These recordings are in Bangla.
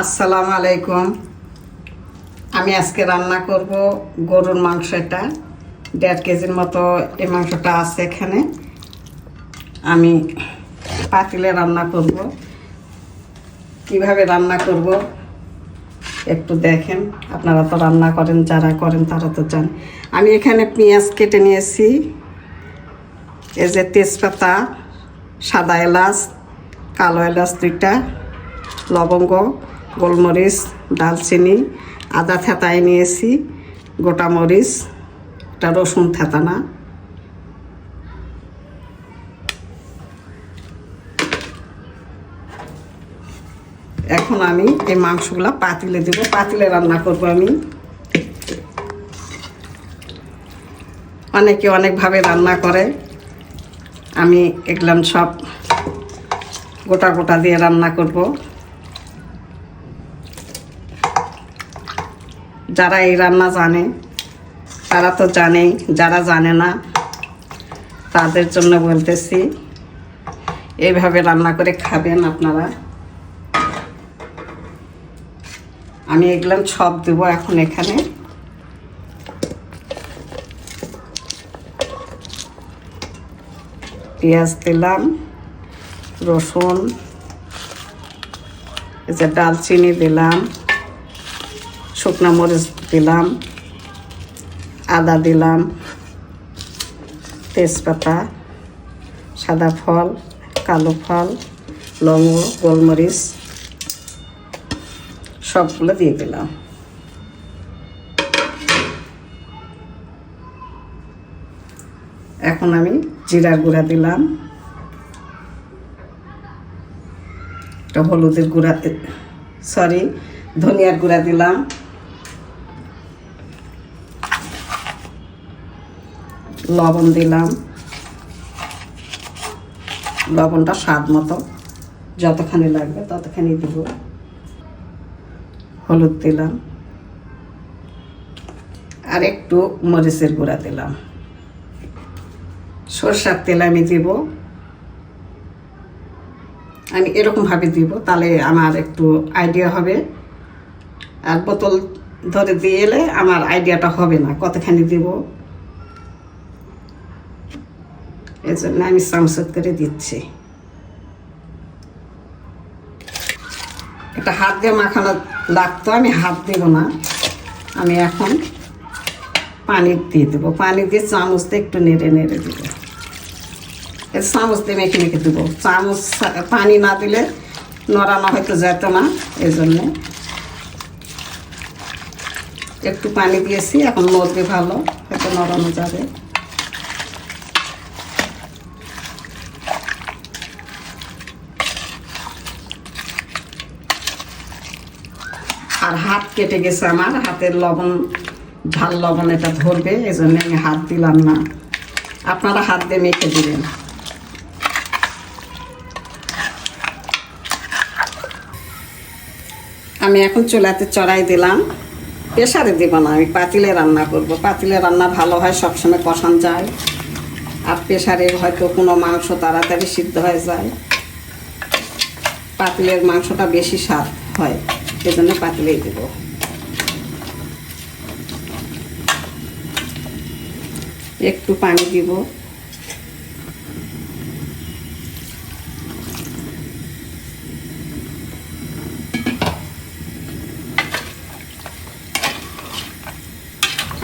আসসালামু আলাইকুম। আমি আজকে রান্না করব গরুর মাংস। এটা 1.5 কেজির মতো এই মাংসটা আছে এখানে। আমি পাতিলে রান্না করব। কিভাবে রান্না করব একটু দেখেন। আপনারা তো রান্না করেন, যারা করেন তারা তো জান। আমি এখানে পেঁয়াজ কেটে নিয়েছি, এই যে তেজপাতা, সাদা এলাচ, কালো এলাচ 2টা, লবঙ্গ, গোলমরিচ, দালচিনি, আদা থেতায় নিয়েছি, গোটা মরিচ, এটা রসুন থেতানা। এখন আমি এই মাংসগুলো পাতিলে দেব, পাতিলে রান্না করব আমি। অনেকে অনেকভাবে রান্না করে, আমি এগুলো সব গোটা গোটা দিয়ে রান্না করব। যারা এই রান্না জানে তারা তো জানেই, যারা জানে না তাদের জন্য বলতেছি, এইভাবে রান্না করে খাবেন আপনারা। আমি এগুলো সব দেব এখন এখানে। পেঁয়াজ দিলাম, রসুন, এই যে দালচিনি দিলাম, শুকনো মরিচ দিলাম, আদা দিলাম, তেজপাতা, সাদা ফল, কালো ফল, লবঙ্গ, গোলমরিচ সবগুলো দিয়ে দিলাম। এখন আমি জিরার গুঁড়া দিলাম, একটা হলুদের গুঁড়া, ধনিয়ার গুঁড়া দিলাম, লবণ দিলাম, লবণটা স্বাদ মতো যতখানি লাগবে ততখানি দিব। হলুদ দিলাম, আর একটু মরিচের গুঁড়া দিলাম। সরষের তেল আমি দিব, আমি এরকমভাবে দিব, তাহলে আমার একটু আইডিয়া হবে। আর বোতল ধরে দিয়ে এলে আমার আইডিয়াটা হবে না কতখানি দিব। এই জন্য আমি চামচ করে দিচ্ছি। এটা হাত দিয়ে মাখানো লাগতো, আমি হাত দেব না। আমি এখন পানি দিয়ে দেবো, পানি দিয়ে চামচ দিয়ে একটু নেড়ে নেড়ে দেব। এই চামচ দিয়ে মেখে মেখে দেবো। চামচ পানি না দিলে নড়ানো হয়তো যেত না, এই জন্যে একটু পানি দিয়েছি। এখন নড়বে ভালো, হয়তো নড়ানো যাবে। আর হাত কেটে গেছে আমার, হাতের লবণ, ঝাল লবণ এটা ধরবে, এই জন্য আমি হাত দিলাম না। আপনারা হাত দিয়ে মেখে দিবেন। আমি এখন চুলাতে চড়াই দিলাম, প্রেসারে দিব না, আমি পাতিলে রান্না করব। পাতিলে রান্না ভালো হয়, সবসময় কষান যায়। আর প্রেসারে হয়তো কোনো মাংস তাড়াতাড়ি সিদ্ধ হয়ে যায়। পাতিলের মাংসটা বেশি স্বাদ হয়, এই জন্য পাতিলেই দেব। একটু পানি দিব,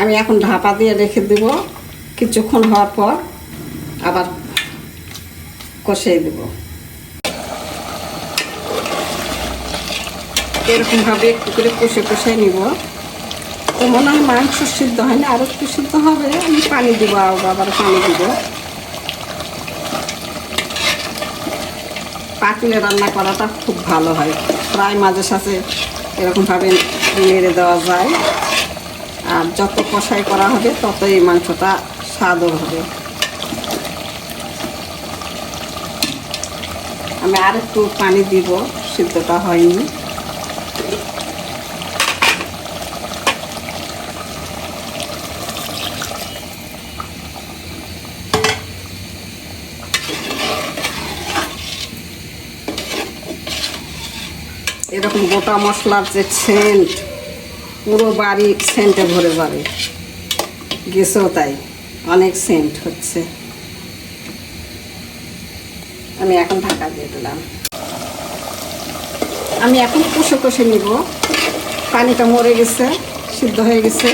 আমি এখন ঢাকা দিয়ে রেখে দেব। কিছুক্ষণ হওয়ার পর আবার কষিয়ে দেব। এরকমভাবে একটু করে কষে কষিয়ে নিব। তো মনে হয় মাংস সিদ্ধ হয় না, আরও একটু সিদ্ধ হবে। আমি পানি দিব, আবার পানি দিব। পাতিলে রান্না করাটা খুব ভালো হয়, প্রায় মাঝে সাঝে এরকমভাবে নেড়ে দেওয়া যায়। আর যত কষাই করা হবে তত এই মাংসটা স্বাদও হবে। আমি আর একটু পানি দিব, সিদ্ধটা হয়নি। এরকম গোটা মশলার যে সেন্ট পুরো বাড়ি সেন্টে ভরে যাবে, গেছেও তাই, অনেক সেন্ট হচ্ছে। আমি এখন ঢাকা দিয়ে দিলাম। আমি এখন কষে কষে নিব। পানিটা মরে গেছে, সিদ্ধ হয়ে গেছে,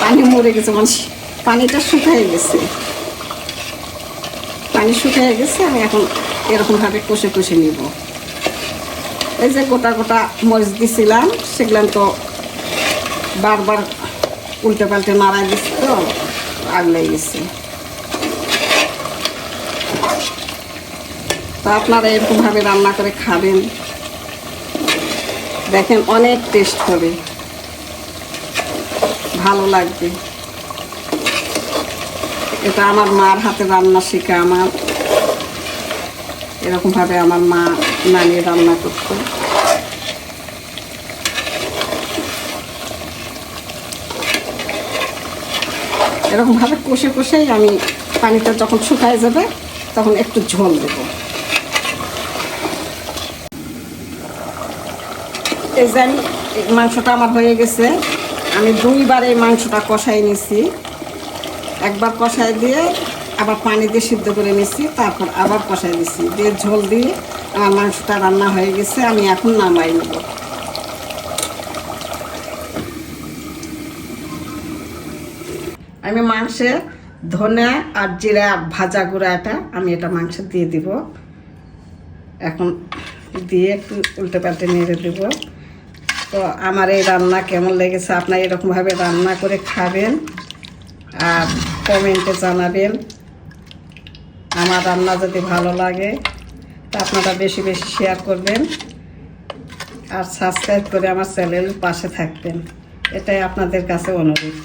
পানি মরে গেছে, মানে পানিটা শুকিয়ে গেছে, পানি শুকিয়ে গেছে। আমি এখন এরকমভাবে কষে কষে নিব। এই যে গোটা গোটা মরিচ দিছিলাম, সেগুলো তো বারবার উল্টে পাল্টে নাড়াই দিচ্ছি, তো আগলাই গেছে। তো আপনারা এরকমভাবে রান্না করে খাবেন, দেখেন অনেক টেস্ট হবে, ভালো লাগবে। এটা আমার মার হাতে রান্না শেখা। আমার এরকমভাবে আমার মা নানি রান্না করতো। এরকমভাবে কষে কষেই আমি পানিটা যখন শুকায় যাবে তখন একটু ঝোল দেব। এই যে মাংসটা আমার হয়ে গেছে। আমি 2 বার এই মাংসটা কষাই নিছি। একবার কষাই দিয়ে আবার পানি দিয়ে সিদ্ধ করে নিছি, তারপর আবার কষাই দিছি, দিয়ে ঝোল দিয়ে আমার মাংসটা রান্না হয়ে গেছে। আমি এখন নামাই নেব। আমি মাংসে ধনে আর জিরা ভাজা গুঁড়াটা আমি এটা মাংস দিয়ে দিব। এখন দিয়ে একটু উল্টে পাল্টে নেড়ে দেব। তো আমার এই রান্না কেমন লেগেছে, আপনারা এরকমভাবে রান্না করে খাবেন আর কমেন্টে জানাবেন। আমার রান্না যদি ভালো লাগে তা আপনারা বেশি বেশি শেয়ার করবেন আর সাবস্ক্রাইব করে আমার চ্যানেলের পাশে থাকবেন, এটাই আপনাদের কাছে অনুরোধ।